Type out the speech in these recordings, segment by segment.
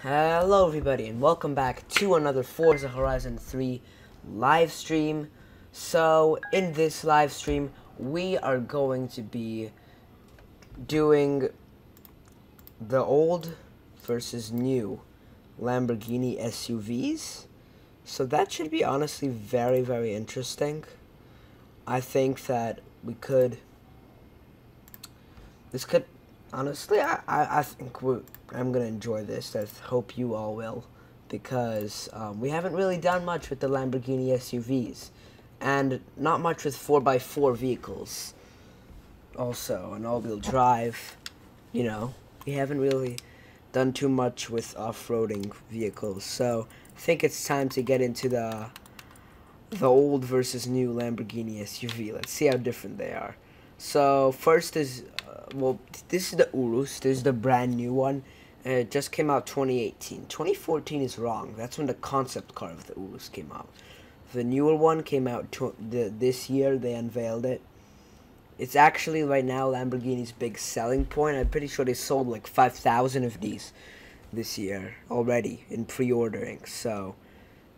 Hello everybody and welcome back to another Forza Horizon 3 live stream. So in this live stream we are going to be doing the old versus new Lamborghini SUVs. So that should be honestly very interesting. I think that this could honestly, I think I'm gonna enjoy this. I hope you all will, because we haven't really done much with the Lamborghini SUVs, and not much with 4x4 vehicles. Also, an all-wheel drive. You know, we haven't really done too much with off-roading vehicles. So I think it's time to get into the old versus new Lamborghini SUV. Let's see how different they are. So first is well, this is the Urus. This is the brand new one. It just came out 2018. 2014 is wrong. That's when the concept car of the Urus came out. The newer one came out this year. They unveiled it. It's actually right now Lamborghini's big selling point. I'm pretty sure they sold like 5,000 of these this year already in pre-ordering. So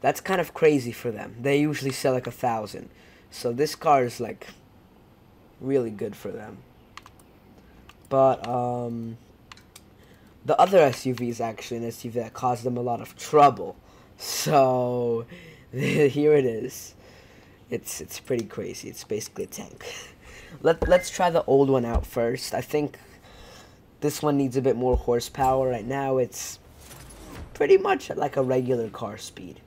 that's kind of crazy for them. They usually sell like 1,000. So this car is like really good for them. But the other SUV is actually an SUV that caused them a lot of trouble. So here it is. It's pretty crazy. It's basically a tank. Let's try the old one out first. I think this one needs a bit more horsepower. Right now it's pretty much like a regular car speed.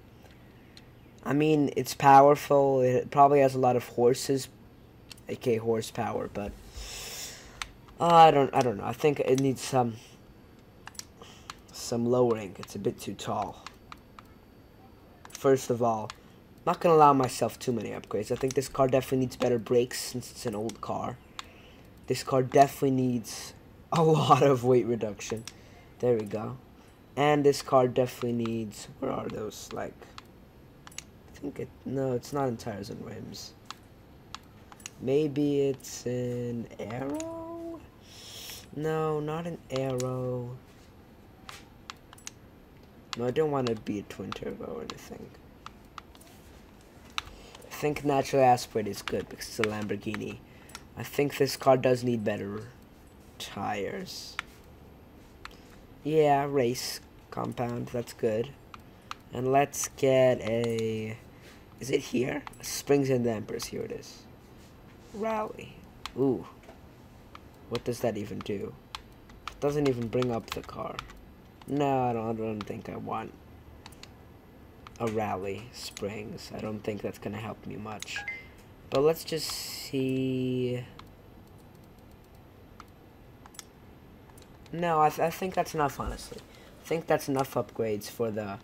I mean, it's powerful. It probably has a lot of horses, aka horsepower, but I don't know. I think it needs some lowering. It's a bit too tall. First of all, I'm not gonna allow myself too many upgrades. I think this car definitely needs better brakes since it's an old car. This car definitely needs a lot of weight reduction. There we go. And this car definitely needs, where are those? Like, no, it's not in tires and rims. Maybe it's an aero? No, not an aero. No, I don't want to be a twin turbo or anything. I think naturally aspirated is good because it's a Lamborghini. I think this car does need better tires. Yeah, race compound, that's good. And let's get a, is it here? Springs and dampers, here it is. Rally. Ooh. What does that even do? It doesn't even bring up the car. No, I don't think I want a rally springs. I don't think that's gonna help me much. But let's just see. No, I think that's enough, honestly. I think that's enough upgrades for the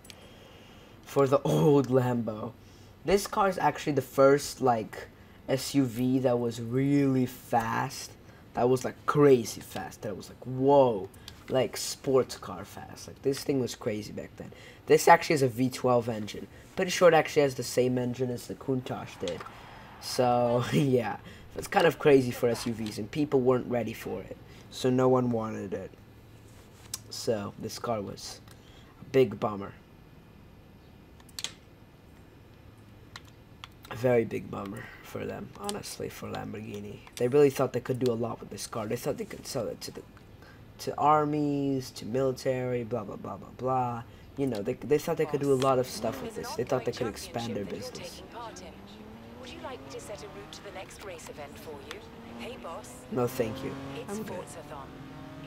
old Lambo. This car is actually the first like SUV that was really fast. That was like crazy fast. That was like, whoa, like sports car fast. Like this thing was crazy back then. This actually has a V12 engine. Pretty sure it actually has the same engine as the Countach did. So yeah, it's kind of crazy for SUVs, and people weren't ready for it. So no one wanted it. So this car was a big bummer. A very big bummer for them, honestly, for Lamborghini. They really thought they could do a lot with this car. They thought they could sell it to armies, to military, blah blah blah blah blah. You know, they thought they could do a lot of stuff with this. They thought they could expand their business. Would you like me to set a route to the next race event for you? Hey boss. No, thank you. It's Forza-thon.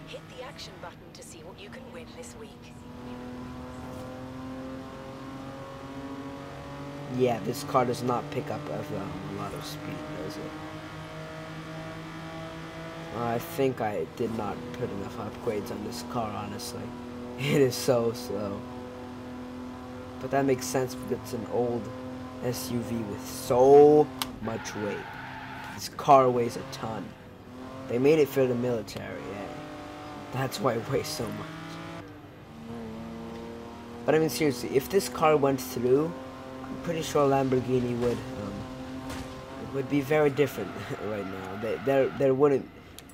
Hit the action button to see what you can win this week. Yeah, this car does not pick up a lot of speed, does it? I think I did not put enough upgrades on this car, honestly. It is so slow. But that makes sense because it's an old SUV with so much weight. This car weighs a ton. They made it for the military, yeah. That's why it weighs so much. But I mean, seriously, if this car went through, I'm pretty sure Lamborghini would be very different right now.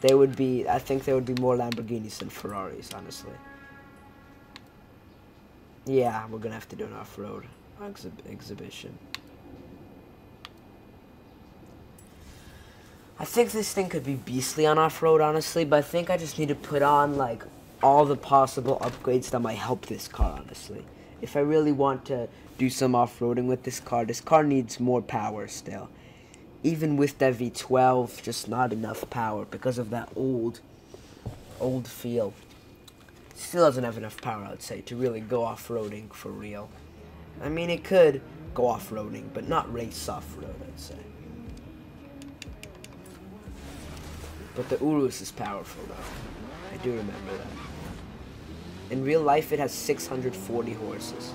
There would be, I think there would be more Lamborghinis than Ferraris, honestly. Yeah, we're gonna have to do an off-road exhibition. I think this thing could be beastly on off-road, honestly, but I think I just need to put on, like, all the possible upgrades that might help this car, honestly. If I really want to do some off-roading with this car needs more power still. Even with that V12, just not enough power because of that old feel. Still doesn't have enough power, I'd say, to really go off-roading for real. I mean, it could go off-roading, but not race off-road, I'd say. But the Urus is powerful, though. I do remember that. In real life, it has 640 horses.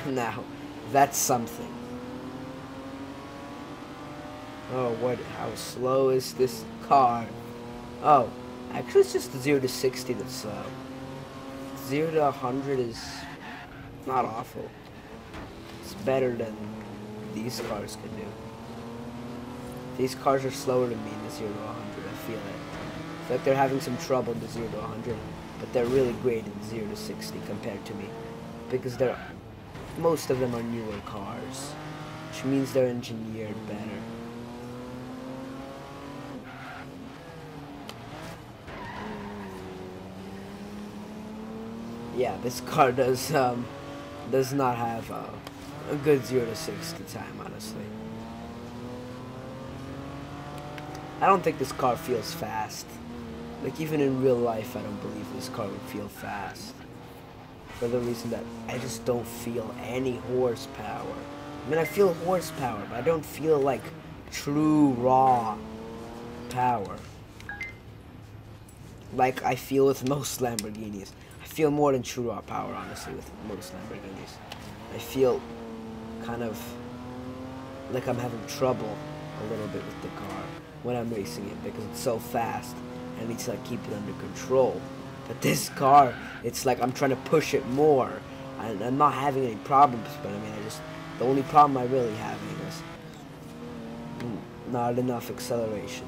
Now, that's something. Oh, how slow is this car? Oh, actually it's just 0 to 60 that's slow. 0 to 100 is not awful. It's better than these cars can do. These cars are slower than me in the 0 to 100, I feel it. I feel like they're having some trouble in the 0 to 100, but they're really great in 0 to 60 compared to me. Because most of them are newer cars, which means they're engineered better. Yeah, this car does not have a good 0 to 60 time, honestly. I don't think this car feels fast. Like, even in real life, I don't believe this car would feel fast. For the reason that I just don't feel any horsepower. I mean, I feel horsepower, but I don't feel like true, raw power. Like I feel with most Lamborghinis. I feel more than true raw power, honestly, with most Lamborghinis. I feel kind of like I'm having trouble a little bit with the car when I'm racing it because it's so fast and I need to like keep it under control. But this car, it's like I'm trying to push it more. I'm not having any problems, but I mean, the only problem I really having is not enough acceleration.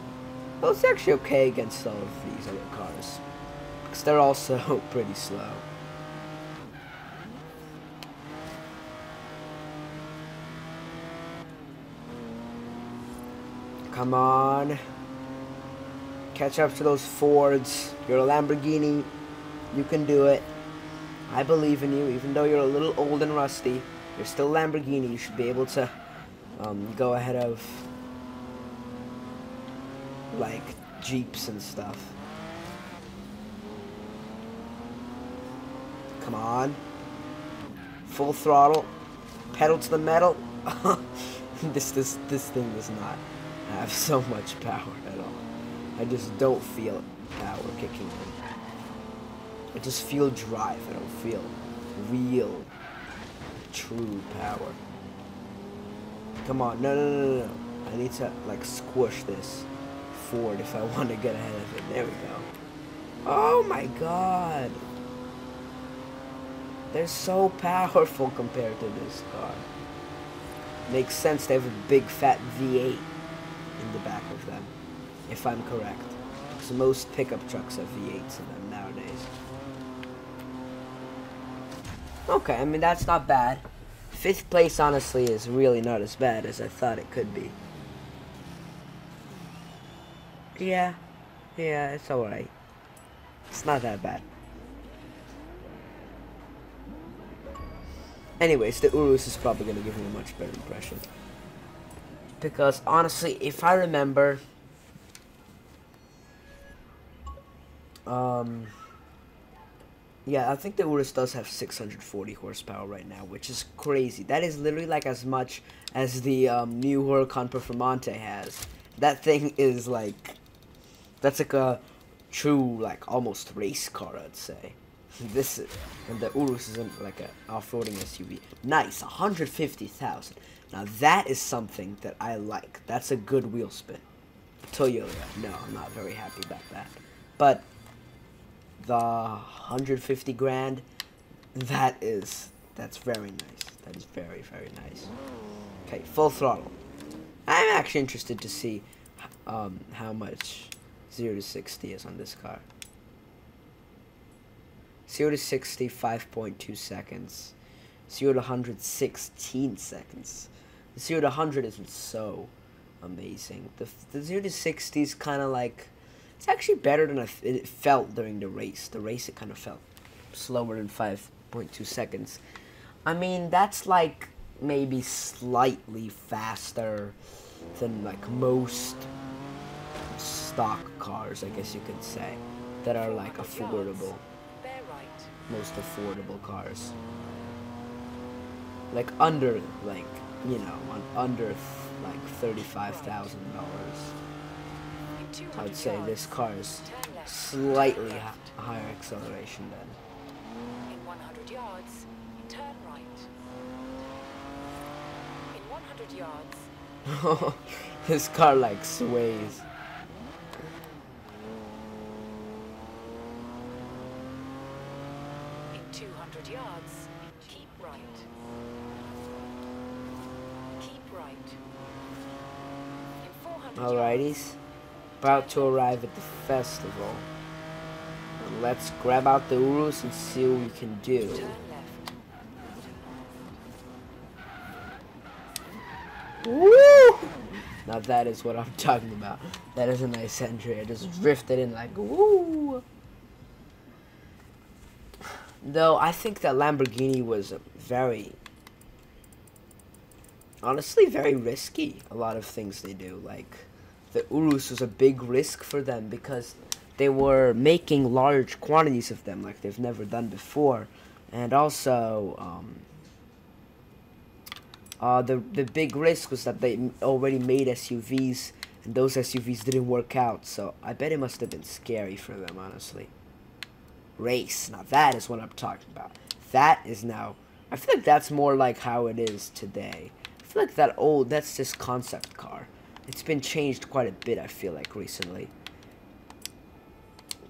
Well, it's actually okay against all of these other cars, because they're also pretty slow. Come on. Catch up to those Fords. You're a Lamborghini. You can do it. I believe in you, even though you're a little old and rusty. You're still Lamborghini. You should be able to go ahead of like Jeeps and stuff. Come on. Full throttle. Pedal to the metal. This thing does not have so much power at all. I just don't feel power kicking in. I just feel drive. I don't feel real, true power. Come on. No. I need to like squish this Ford if I want to get ahead of it. There we go. Oh my god. They're so powerful compared to this car. Makes sense they have a big fat V8 in the back of them, if I'm correct. Because most pickup trucks have V8s in them nowadays. Okay, I mean, that's not bad. 5th place, honestly, is really not as bad as I thought it could be. Yeah, it's alright. It's not that bad. Anyways, the Urus is probably going to give me a much better impression. Because, honestly, if I remember... yeah, I think the Urus does have 640 horsepower right now, which is crazy. That is literally like as much as the new Huracan Performante has. That thing is like... That's like a true, like, almost race car, I'd say. And the Urus is like an off-roading SUV. Nice, 150,000. Now that is something that I like. That's a good wheel spin. Toyota, no, I'm not very happy about that. But the 150 grand, that's very nice. That is very, very nice. Okay, full throttle. I'm actually interested to see how much 0 to 60 is on this car. 0 to 60, 5.2 seconds. 0 to 100, 16 seconds. The 0 to 100 isn't so amazing. The 0 to 60 is kind of like, it's actually better than it felt during the race. The race, it kind of felt slower than 5.2 seconds. I mean, that's like maybe slightly faster than like most stock cars, I guess you could say, that are like affordable. Most affordable cars. Like under, like, you know, under like $35,000. I would say this car is slightly higher acceleration than. In 100 yards, turn right. In 100 yards. This car like sways. In 200 yards, keep right. Keep right. In 400 Alrighties. About to arrive at the festival. And let's grab out the urus and see what we can do. turn left. Woo! Now that is what I'm talking about. That is a nice entry. I just drifted in like woo. Though I think that Lamborghini was very, honestly, very risky. A lot of things they do, like the urus was a big risk for them because they were making large quantities of them like they've never done before. And also, the big risk was that they already made SUVs, and those SUVs didn't work out, so I bet it must have been scary for them, honestly. Race, now that is what I'm talking about. That is now, I feel like that's more like how it is today. I feel like that's just concept car. It's been changed quite a bit, I feel like, recently.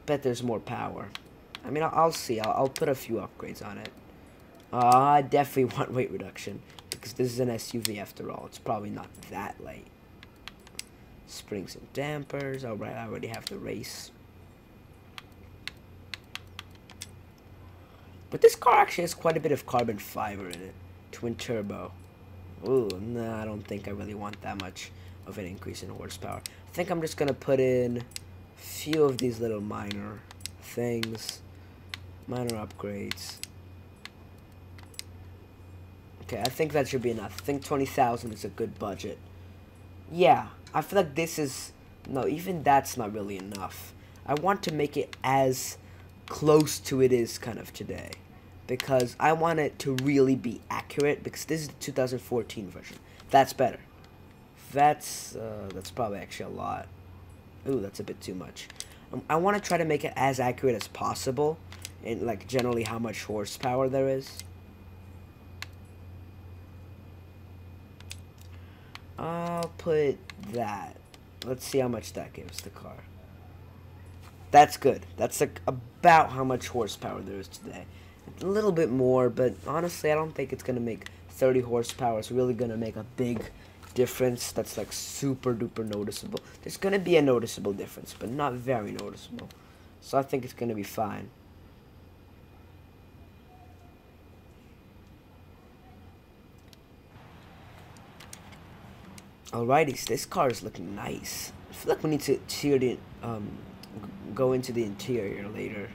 Bet there's more power. I mean, I'll see. I'll put a few upgrades on it. I definitely want weight reduction, because this is an SUV after all. It's probably not that light. Springs and dampers. Alright, I already have the race. But this car actually has quite a bit of carbon fiber in it. Twin turbo. Ooh, nah, I don't think I really want that much of an increase in horsepower. I think I'm just gonna put in a few of these little minor things. Minor upgrades. Okay, I think that should be enough. I think 20,000 is a good budget. Yeah, I feel like this is... No, even that's not really enough. I want to make it as close to it is kind of today, because I want it to really be accurate, because this is the 2014 version. That's better. That's probably actually a lot. Ooh, that's a bit too much. I want to try to make it as accurate as possible, in like generally how much horsepower there is. I'll put that. Let's see how much that gives the car. That's good. That's like about how much horsepower there is today. A little bit more, but honestly, I don't think it's going to make 30 horsepower. It's really going to make a big difference that's like super duper noticeable. There's going to be a noticeable difference, but not very noticeable. So I think it's going to be fine. Alrighty, this car is looking nice. I feel like we need to go into the interior later.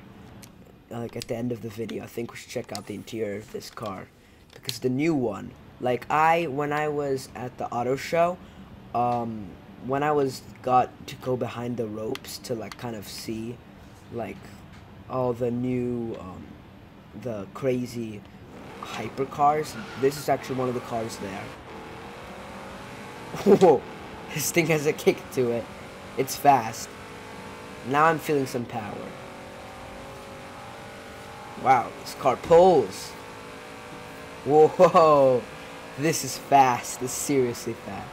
Like at the end of the video, I think we should check out the interior of this car, because the new one, like when I was at the auto show, when I got to go behind the ropes to like kind of see like all the new the crazy hypercars, this is actually one of the cars there. Whoa, this thing has a kick to it. It's fast. Now I'm feeling some power. Wow, this car pulls. Whoa, this is fast. This is seriously fast.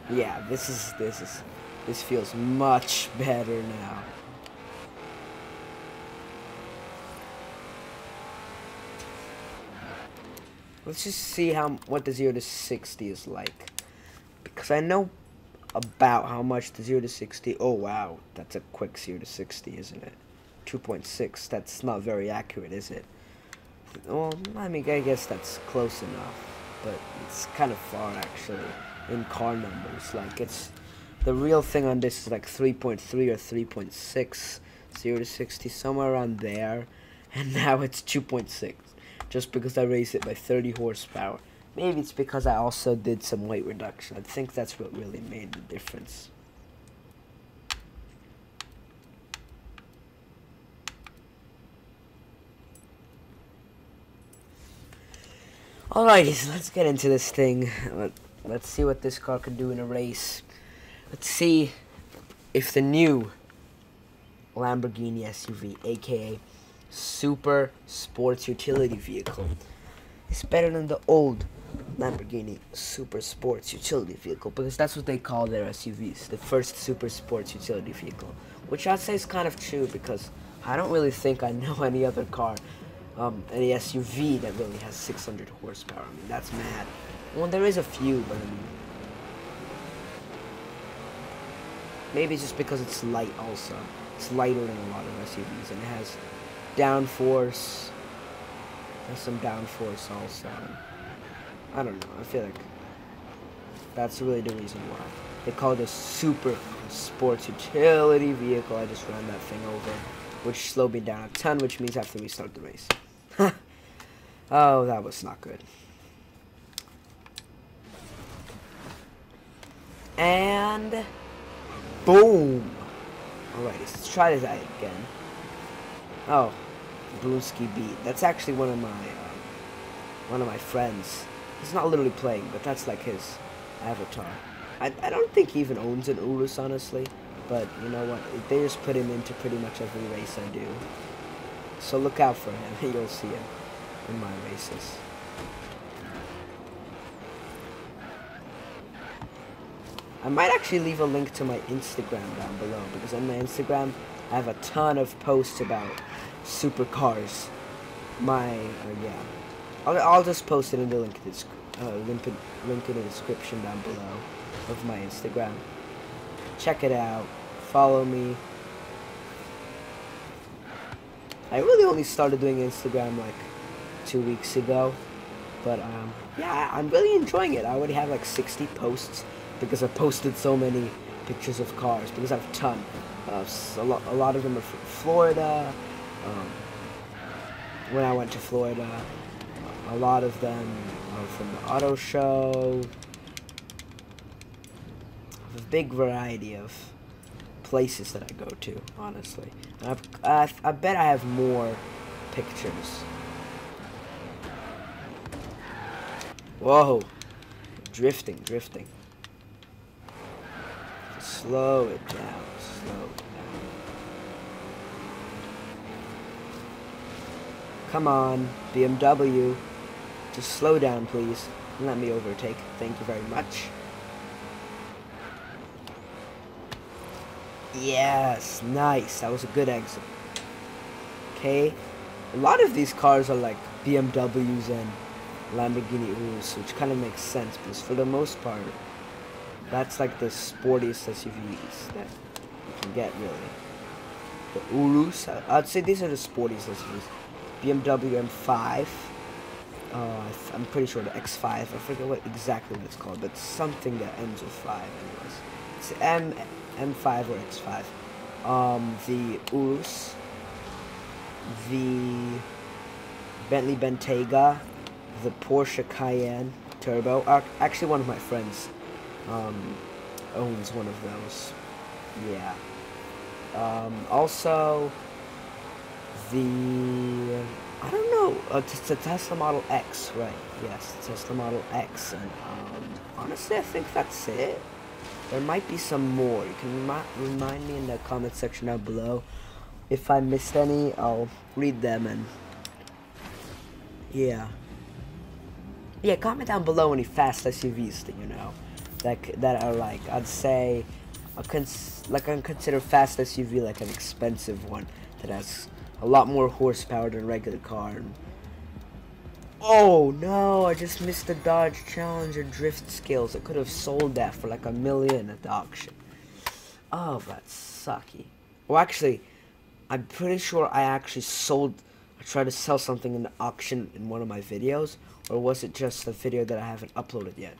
Yeah, this feels much better now. Let's just see what the 0 to 60 is like, because I know about how much the 0 to 60. Oh wow, that's a quick 0 to 60, isn't it? 2.6. That's not very accurate, is it? Well, I mean, I guess that's close enough, but it's kind of far actually in car numbers. Like, it's the real thing on this is like 3.3 or 3.6 0 to 60, somewhere around there, and now it's 2.6 just because I raised it by 30 horsepower. Maybe it's because I also did some weight reduction. I think that's what really made the difference. Alrighty, so let's get into this thing. Let's see what this car can do in a race. Let's see if the new Lamborghini SUV, aka Super Sports Utility Vehicle, is better than the old Lamborghini Super Sports Utility Vehicle, because that's what they call their SUVs, the first Super Sports Utility Vehicle, which I'd say is kind of true, because I don't really think I know any other car, any SUV that really has 600 horsepower. I mean, that's mad. Well, there is a few, but I mean, maybe it's just because it's light also. It's lighter than a lot of SUVs, and it has downforce. There's some downforce also. I don't know, I feel like that's really the reason why. They call it a Super Sports Utility Vehicle. I just ran that thing over, which slowed me down a ton, which means I have to restart the race. Oh, that was not good. And boom! Alright, let's try that again. Oh, Bluesky Beat. That's actually one of my friends. He's not literally playing, but that's like his avatar. I don't think he even owns an Urus, honestly. But you know what? They just put him into pretty much every race I do. So look out for him. You'll see him in my races. I might actually leave a link to my Instagram down below, because on my Instagram I have a ton of posts about supercars. Yeah. I'll just post it in the link in the description down below of my Instagram. Check it out. Follow me. I really only started doing Instagram like 2 weeks ago, but yeah, I'm really enjoying it. I already have like 60 posts because I posted so many pictures of cars, because I have a ton. A lot of them are from Florida. When I went to Florida, a lot of them are from the auto show. A big variety of places that I go to, honestly. And I bet I have more pictures. Whoa, drifting. Slow it down, Come on, BMW. Just slow down, please, and let me overtake. Thank you very much. Yes, nice. That was a good exit. Okay. A lot of these cars are like BMWs and Lamborghini Urus, which kind of makes sense, because for the most part, that's like the sportiest SUVs that you can get, really. The Urus, I'd say these are the sportiest SUVs. BMW M5. I'm pretty sure the X5. I forget exactly what it's called, but something that ends with 5, anyways. It's M5 or X5. The Urus. The Bentley Bentayga. The Porsche Cayenne Turbo. Actually, one of my friends owns one of those. Yeah. Also, I don't know, it's the Tesla Model X, right? Yes, the Tesla Model X, and honestly, I think that's it. There might be some more. You can remind me in the comment section down below. If I missed any, I'll read them, and yeah. Yeah, comment down below any fast SUVs that you know, that are like, I'd say, I consider fast SUV like an expensive one that has a lot more horsepower than a regular car. And Oh no, I just missed the Dodge Challenger drift skills. I could have sold that for like $1 million at the auction. Oh, that's sucky. Well, actually, I'm pretty sure I actually I tried to sell something in the auction in one of my videos. Or was it just a video that I haven't uploaded yet?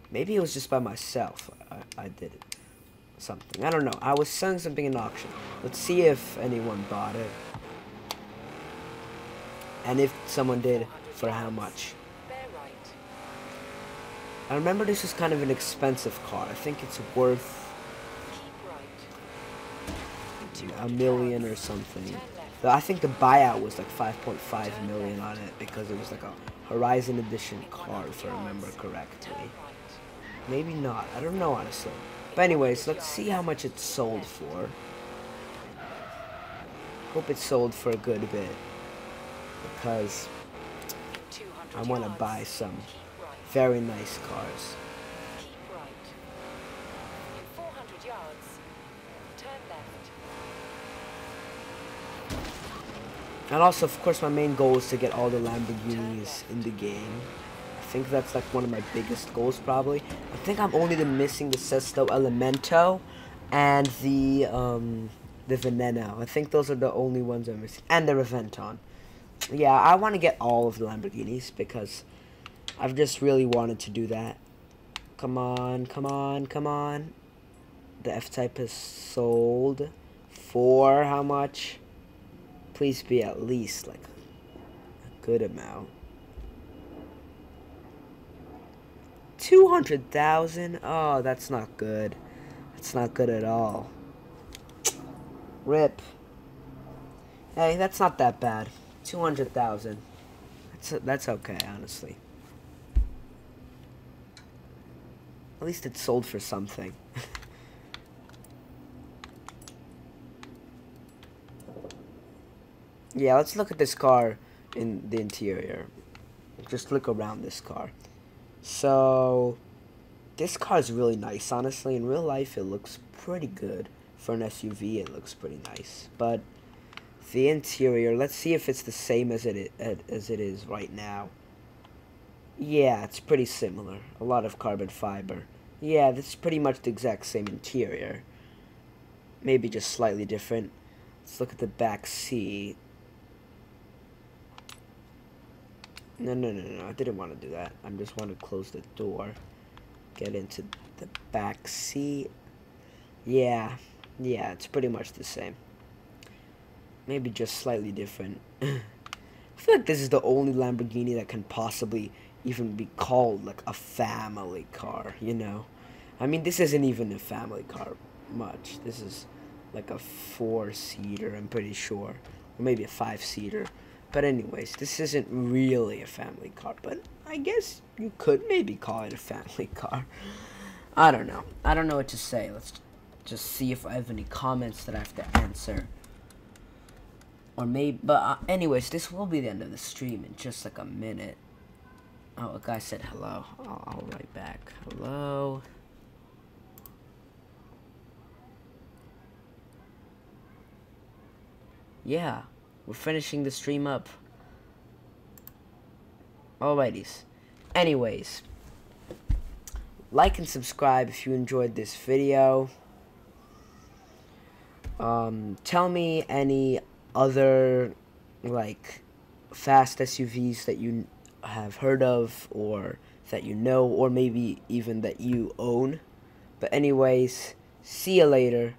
Maybe it was just by myself. I did it. Something. I don't know. I was selling something in auction. Let's see if anyone bought it. And if someone did, for how much. I remember this is kind of an expensive car. I think it's worth $1 million or something. I think the buyout was like 5.5 million on it because it was like a Horizon edition car, if I remember correctly. Maybe not. I don't know, honestly. But anyways, let's see how much it sold for. Hope it sold for a good bit, because I want to buy some very nice cars. Keep right. In 400 yards, turn left. And also, of course, my main goal is to get all the Lamborghinis in the game. I think that's like one of my biggest goals, probably. I think I'm only missing the Sesto Elemento and the Veneno. I think those are the only ones I'm missing. And the Reventon. Yeah, I want to get all of the Lamborghinis because I've just really wanted to do that. Come on, come on, come on. The F-Type is sold for how much? Please be at least like a good amount. 200,000? Oh, that's not good. That's not good at all. RIP. Hey, that's not that bad. 200,000. That's okay, honestly. At least it sold for something. Yeah, let's look at this car in the interior. Just look around this car. So, this car is really nice, honestly. In real life, it looks pretty good. For an SUV, it looks pretty nice. But the interior, let's see if it's the same as it is right now. Yeah, it's pretty similar. A lot of carbon fiber. Yeah, this is pretty much the exact same interior. Maybe just slightly different. Let's look at the back seat. No, I didn't want to do that. I just want to close the door. Get into the back seat. Yeah, it's pretty much the same. Maybe just slightly different. I feel like this is the only Lamborghini that can possibly even be called like a family car, you know? I mean, this isn't even a family car much. This is like a 4-seater, I'm pretty sure. Or maybe a 5-seater. But anyways, this isn't really a family car, but I guess you could maybe call it a family car. I don't know. I don't know what to say. Let's just see if I have any comments that I have to answer. Or maybe, but anyways, this will be the end of the stream in just like a minute. Oh, a guy said hello. I'll write back. Hello. Yeah, we're finishing the stream up. Alrighties. Anyways, like and subscribe if you enjoyed this video. Tell me any other like fast SUVs that you have heard of, or that you know, or maybe even that you own. But anyways, see you later.